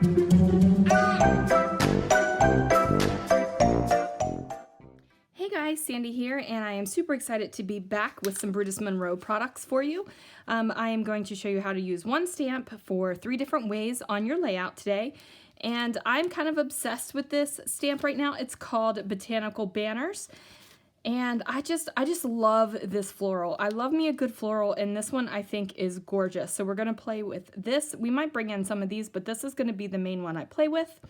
Hey guys, Sandy here, and I am super excited to be back with some Brutus Monroe products for you. I am going to show you how to use one stamp for 3 different ways on your layout today, and I'm kind of obsessed with this stamp right now. It's called Botanical Banners, and I just love this floral. I love me a good floral, and this one I think is gorgeous. So we're going to play with this. We might bring in some of these, but this is going to be the main one I play with.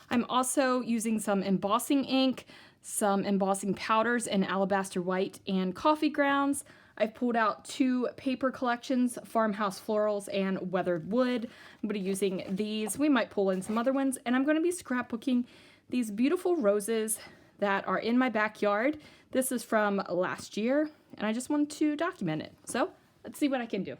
I'm also using some embossing ink, some embossing powders in Alabaster White and Coffee Grounds. I've pulled out 2 paper collections, Farmhouse Florals and Weathered Wood. I'm going to be using these. We might pull in some other ones. And I'm going to be scrapbooking these beautiful roses that are in my backyard. This is from last year, and I just wanted to document it. So let's see what I can do.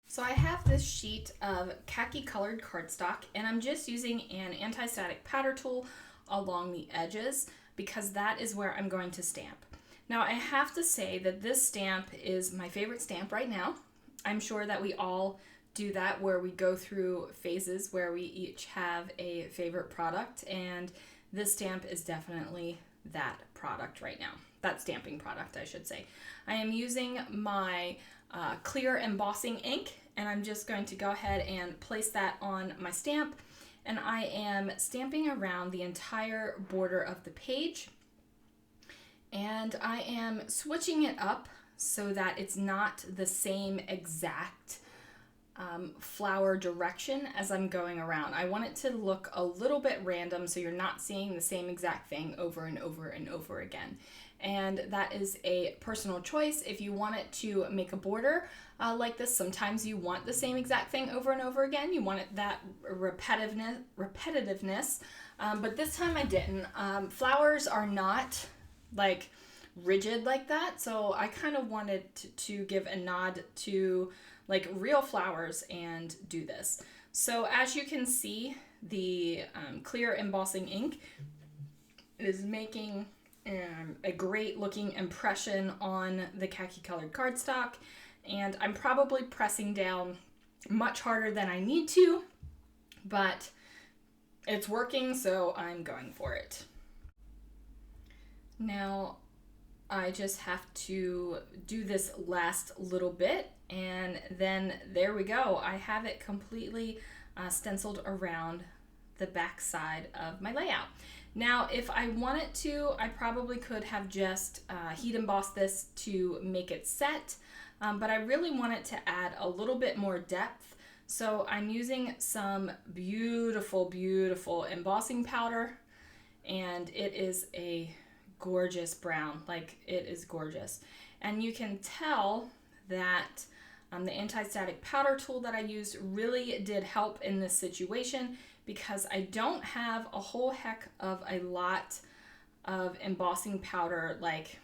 So I have this sheet of khaki colored cardstock, and I'm just using an anti-static powder tool along the edges because that is where I'm going to stamp. Now I have to say that this stamp is my favorite stamp right now. I'm sure that we all do that, where we go through phases where we each have a favorite product, and this stamp is definitely that product right now. That stamping product, I should say. I am using my clear embossing ink, and I'm just going to go ahead and place that on my stamp, and I am stamping around the entire border of the page, and I am switching it up so that it's not the same exact flower direction as I'm going around. I want it to look a little bit random so you're not seeing the same exact thing over and over and over again. And that is a personal choice. If you want it to make a border like this, sometimes you want the same exact thing over and over again. You want it that repetitiveness, but this time I didn't. Flowers are not like rigid like that, so I kind of wanted to give a nod to like real flowers and do this. So as you can see, the clear embossing ink is making a great looking impression on the khaki colored cardstock, and I'm probably pressing down much harder than I need to, but it's working, so I'm going for it. Now I just have to do this last little bit, and then there we go. I have it completely stenciled around the back side of my layout. Now, if I wanted to, I probably could have just heat embossed this to make it set, but I really wanted to add a little bit more depth. So I'm using some beautiful, beautiful embossing powder, and it is a gorgeous brown. Like, it is gorgeous. And you can tell that the anti-static powder tool that I used really did help in this situation, because I don't have a whole heck of a lot of embossing powder, like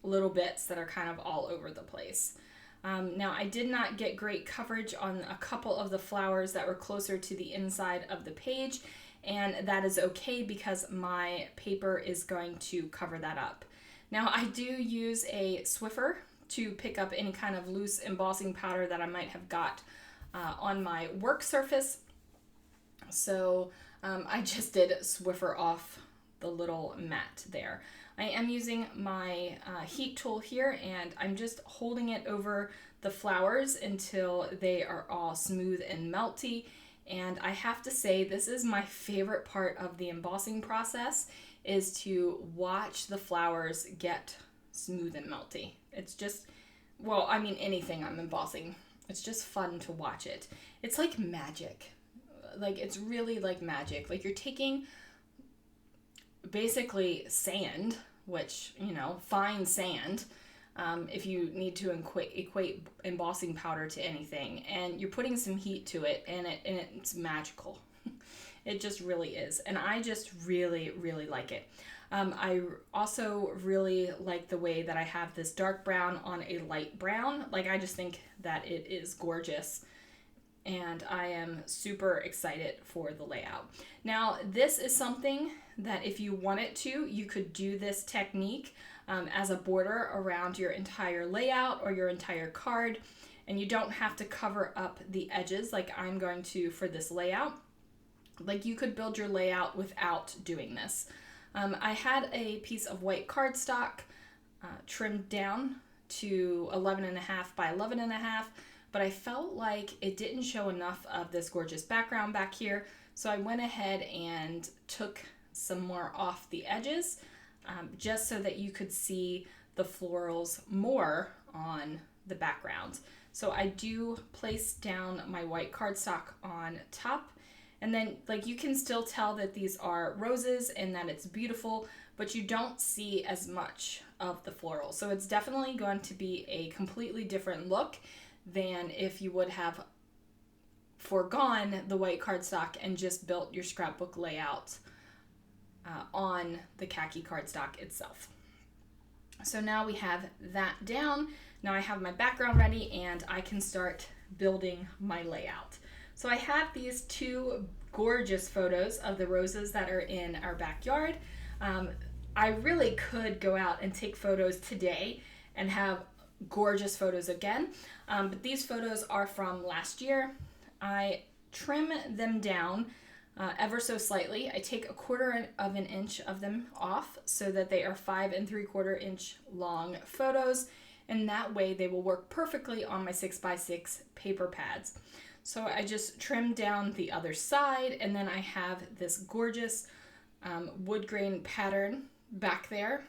little bits that are kind of all over the place. Now I did not get great coverage on a couple of the flowers that were closer to the inside of the page, and that is okay because my paper is going to cover that up. Now I do use a Swiffer to pick up any kind of loose embossing powder that I might have got on my work surface. So I just did Swiffer off the little mat there. I am using my heat tool here, and I'm just holding it over the flowers until they are all smooth and melty. And I have to say, this is my favorite part of the embossing process, is to watch the flowers get smooth and melty. It's just, well, I mean, anything I'm embossing, it's just fun to watch it. It's like magic. Like, it's really like magic. Like, you're taking basically sand, which, you know, fine sand, if you need to equate embossing powder to anything, and you're putting some heat to it, and it's magical. It just really is, and I just really, really like it. I also really like the way that I have this dark brown on a light brown. Like, I just think that it is gorgeous, and I am super excited for the layout. Now, this is something that if you wanted to, you could do this technique as a border around your entire layout or your entire card, and you don't have to cover up the edges like I'm going to for this layout. Like, you could build your layout without doing this. I had a piece of white cardstock trimmed down to 11.5 by 11.5, but I felt like it didn't show enough of this gorgeous background back here, so I went ahead and took some more off the edges, just so that you could see the florals more on the background. So I do place down my white cardstock on top, and then like you can still tell that these are roses and that it's beautiful, but you don't see as much of the floral. So it's definitely going to be a completely different look than if you would have foregone the white cardstock and just built your scrapbook layout on the khaki cardstock itself. So now we have that down. Now I have my background ready and I can start building my layout. So I have these two gorgeous photos of the roses that are in our backyard. I really could go out and take photos today and have gorgeous photos again, but these photos are from last year. I trim them down ever so slightly. I take 1/4 of an inch of them off so that they are 5 3/4 inch long photos, and that way they will work perfectly on my 6x6 paper pads. So I just trim down the other side, and then I have this gorgeous wood grain pattern back there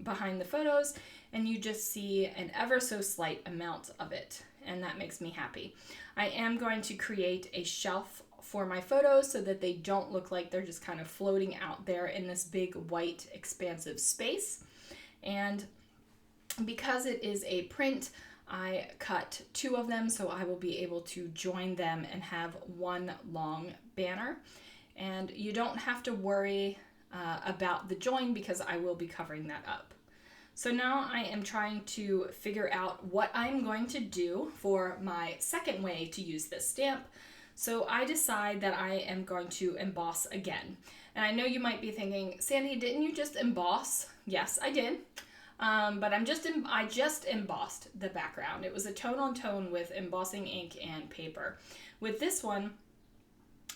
behind the photos, and you just see an ever so slight amount of it, and that makes me happy. I am going to create a shelf for my photos so that they don't look like they're just kind of floating out there in this big white expansive space. And because it is a print, I cut 2 of them, so I will be able to join them and have one long banner. And you don't have to worry about the join because I will be covering that up. So now I am trying to figure out what I'm going to do for my second way to use this stamp. So I decide that I am going to emboss again. And I know you might be thinking, Sandy, didn't you just emboss? Yes, I did. But I just embossed the background. It was a tone-on-tone with embossing ink and paper. With this one,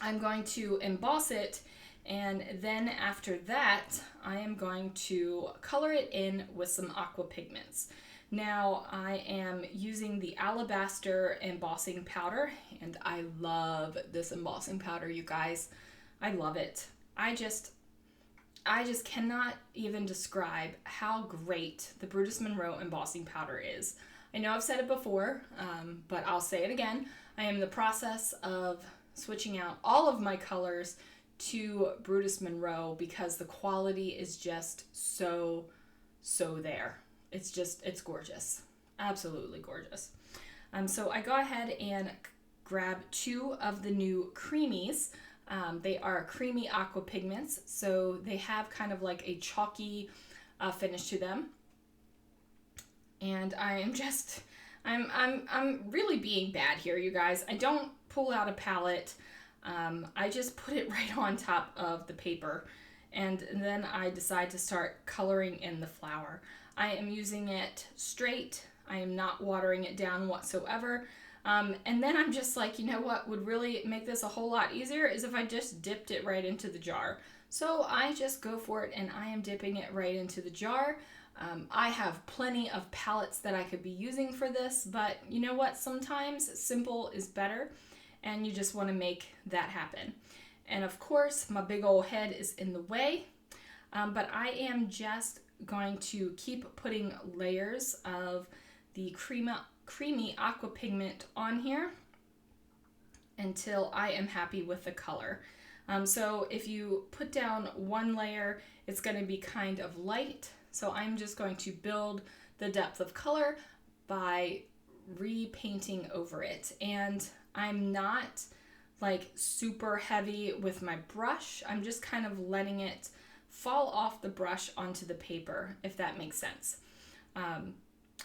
I'm going to emboss it, and then after that, I am going to color it in with some Aqua pigments. Now, I am using the Alabaster Embossing Powder, and I love this embossing powder, you guys. I love it. I just cannot even describe how great the Brutus Monroe embossing powder is. I know I've said it before, but I'll say it again. I am in the process of switching out all of my colors to Brutus Monroe because the quality is just so there. It's gorgeous. Absolutely gorgeous. So I go ahead and grab 2 of the new creamies. They are creamy aqua pigments, so they have kind of like a chalky finish to them. And I'm really being bad here, you guys. I don't pull out a palette. I just put it right on top of the paper, and then I decide to start coloring in the flower. I am using it straight. I am not watering it down whatsoever. And then I'm just like, you know what would really make this a whole lot easier is if I just dipped it right into the jar. So I just go for it, and I am dipping it right into the jar. I have plenty of palettes that I could be using for this, but you know what? Sometimes simple is better, and you just want to make that happen. And of course, my big old head is in the way, but I am just going to keep putting layers of the creamy aqua pigment on here until I am happy with the color. So if you put down one layer, it's going to be kind of light. So I'm just going to build the depth of color by repainting over it. And I'm not like super heavy with my brush. I'm just kind of letting it fall off the brush onto the paper, if that makes sense.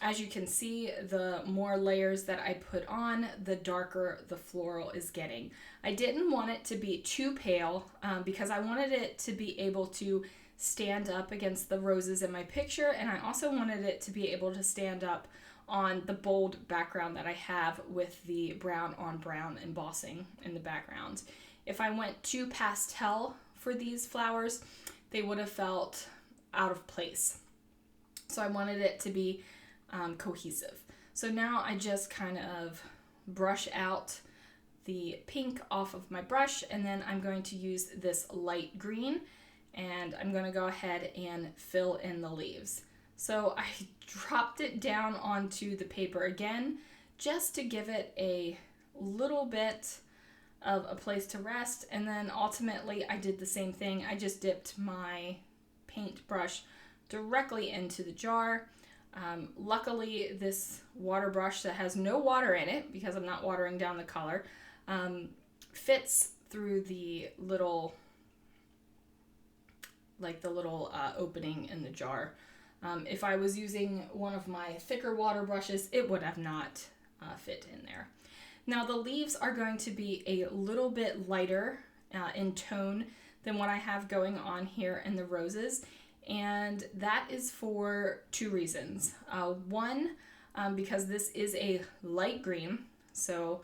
As you can see, the more layers that I put on, the darker the floral is getting. I didn't want it to be too pale because I wanted it to be able to stand up against the roses in my picture, and I also wanted it to be able to stand up on the bold background that I have with the brown on brown embossing in the background. if I went too pastel for these flowers, they would have felt out of place. So I wanted it to be cohesive. So now I just kind of brush out the pink off of my brush, and then I'm going to use this light green, and I'm going to go ahead and fill in the leaves. So I dropped it down onto the paper again, just to give it a little bit of a place to rest, and then ultimately I did the same thing. I just dipped my paintbrush directly into the jar. Luckily, this water brush that has no water in it, because I'm not watering down the color, fits through the little, opening in the jar. If I was using one of my thicker water brushes, it would have not fit in there. Now the leaves are going to be a little bit lighter in tone than what I have going on here in the roses, and that is for two reasons. One, because this is a light green, so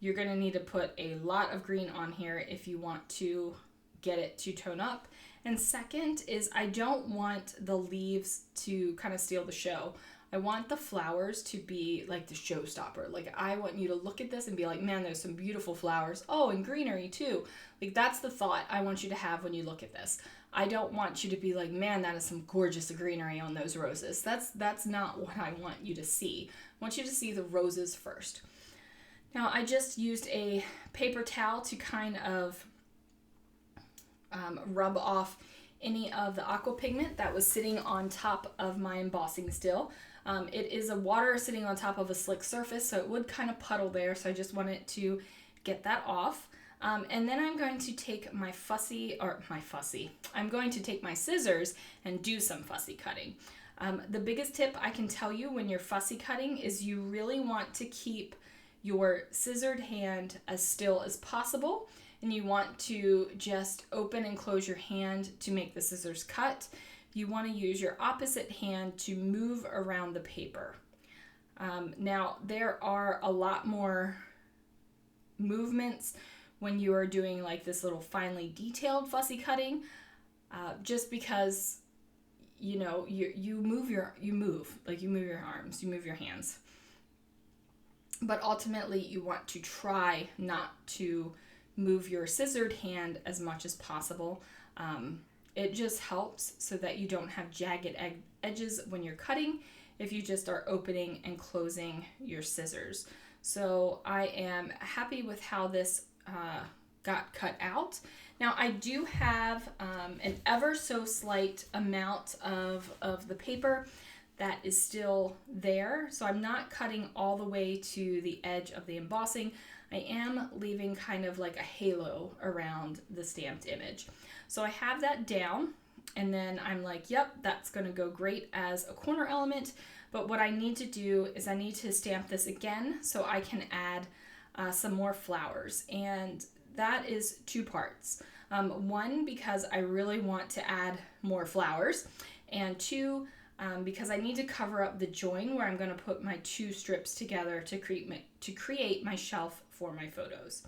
you're going to need to put a lot of green on here if you want to get it to tone up. And second is I don't want the leaves to kind of steal the show. I want the flowers to be like the showstopper. Like, I want you to look at this and be like, man, there's some beautiful flowers. Oh, and greenery too. Like, that's the thought I want you to have when you look at this. I don't want you to be like, man, that is some gorgeous greenery on those roses. That's not what I want you to see. I want you to see the roses first. Now, I just used a paper towel to kind of rub off any of the aqua pigment that was sitting on top of my embossing still. It is a water sitting on top of a slick surface, so it would kind of puddle there, so I just wanted to get that off. And then I'm going to take I'm going to take my scissors and do some fussy cutting. The biggest tip I can tell you when you're fussy cutting is you really want to keep your scissored hand as still as possible, and you want to just open and close your hand to make the scissors cut. You want to use your opposite hand to move around the paper. Now, there are a lot more movements when you are doing like this little finely detailed fussy cutting, just because, you know, you move your arms, you move your hands. But ultimately, you want to try not to move your scissored hand as much as possible. It just helps so that you don't have jagged edges when you're cutting if you just are opening and closing your scissors. So I am happy with how this got cut out. Now I do have an ever so slight amount of the paper that is still there. So I'm not cutting all the way to the edge of the embossing. I am leaving kind of like a halo around the stamped image. So I have that down, and then I'm like, yep, that's gonna go great as a corner element. But what I need to do is I need to stamp this again so I can add some more flowers. And that is two parts. One, because I really want to add more flowers, and two, because I need to cover up the join where I'm going to put my two strips together to create my shelf for my photos.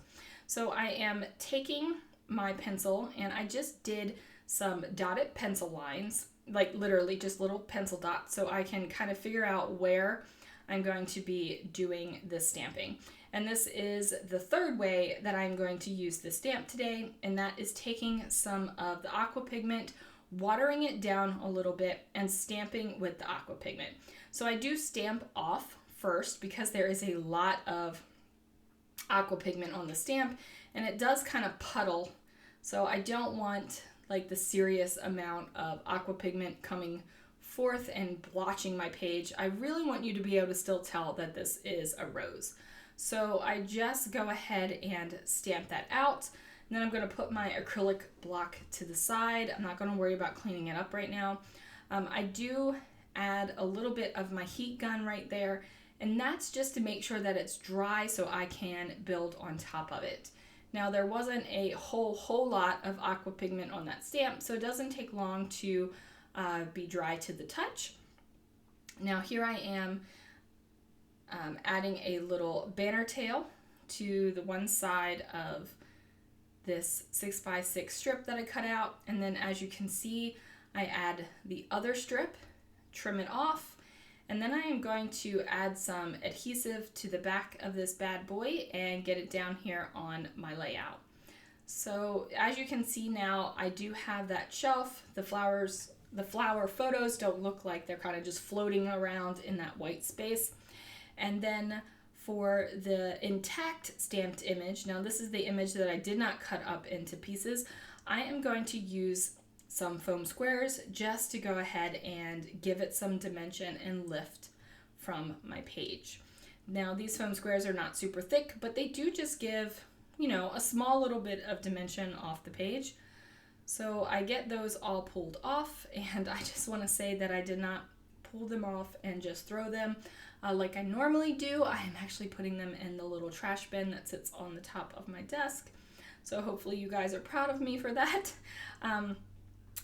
So I am taking my pencil, and I just did some dotted pencil lines, like literally just little pencil dots, so I can kind of figure out where I'm going to be doing this stamping. And this is the third way that I'm going to use the stamp today, and that is taking some of the aqua pigment, watering it down a little bit, and stamping with the aqua pigment. So I do stamp off first because there is a lot of aqua pigment on the stamp, and it does kind of puddle. So I don't want like the serious amount of aqua pigment coming forth and blotching my page. I really want you to be able to still tell that this is a rose. So I just go ahead and stamp that out. And then I'm going to put my acrylic block to the side. I'm not going to worry about cleaning it up right now. I do add a little bit of my heat gun right there, and that's just to make sure that it's dry so I can build on top of it. Now, there wasn't a whole lot of aqua pigment on that stamp, so it doesn't take long to be dry to the touch. Now here I am adding a little banner tail to the one side of this 6x6 strip that I cut out, and then as you can see, I add the other strip, trim it off, and then I am going to add some adhesive to the back of this bad boy and get it down here on my layout. So as you can see now, I do have that shelf. The flower photos don't look like they're kind of just floating around in that white space. And then for the intact stamped image, now this is the image that I did not cut up into pieces, I am going to use some foam squares just to go ahead and give it some dimension and lift from my page. Now these foam squares are not super thick, but they do just give, you know, a small little bit of dimension off the page. So I get those all pulled off, and I just want to say that I did not pull them off and just throw them like I normally do. I am actually putting them in the little trash bin that sits on the top of my desk. So hopefully you guys are proud of me for that.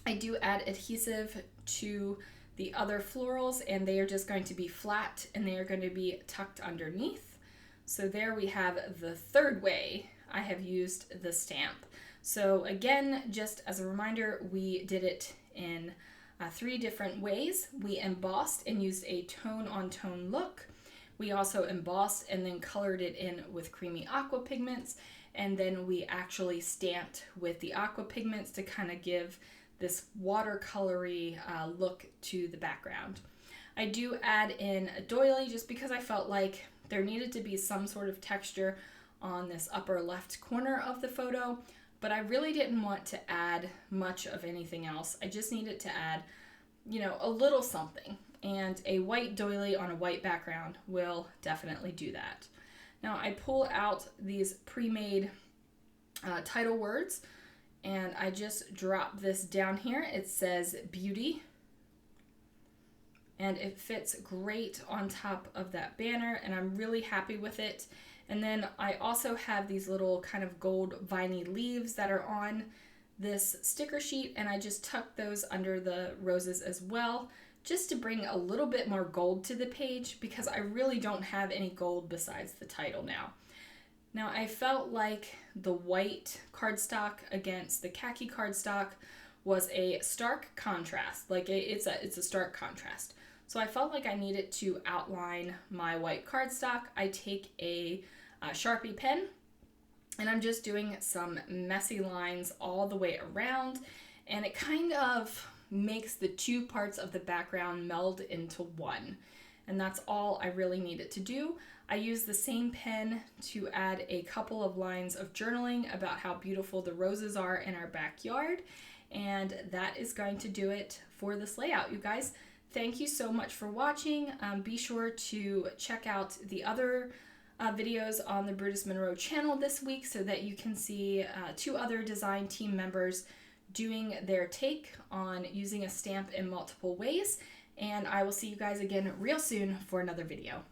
I do add adhesive to the other florals, and they are just going to be flat and they are going to be tucked underneath. So there we have the third way I have used the stamp. So again, just as a reminder, we did it in 3 different ways. We embossed and used a tone-on-tone look. We also embossed and then colored it in with creamy aqua pigments, and then we actually stamped with the aqua pigments to kind of give this watercolory look to the background. I do add in a doily just because I felt like there needed to be some sort of texture on this upper left corner of the photo, but I really didn't want to add much of anything else. I just needed to add, you know, a little something, and a white doily on a white background will definitely do that. Now I pull out these pre-made title words, and I just drop this down here. It says beauty, and it fits great on top of that banner, and I'm really happy with it. And then I also have these little kind of gold viney leaves that are on this sticker sheet, and I just tuck those under the roses as well, just to bring a little bit more gold to the page, because I really don't have any gold besides the title now. Now I felt like the white cardstock against the khaki cardstock was a stark contrast. Like it's a stark contrast. So I felt like I needed to outline my white cardstock. I take a Sharpie pen, and I'm just doing some messy lines all the way around, and it kind of makes the 2 parts of the background meld into one. And that's all I really needed to do. I used the same pen to add a couple of lines of journaling about how beautiful the roses are in our backyard, and that is going to do it for this layout, you guys. Thank you so much for watching. Be sure to check out the other videos on the Brutus Monroe channel this week so that you can see 2 other design team members doing their take on using a stamp in multiple ways. And I will see you guys again real soon for another video.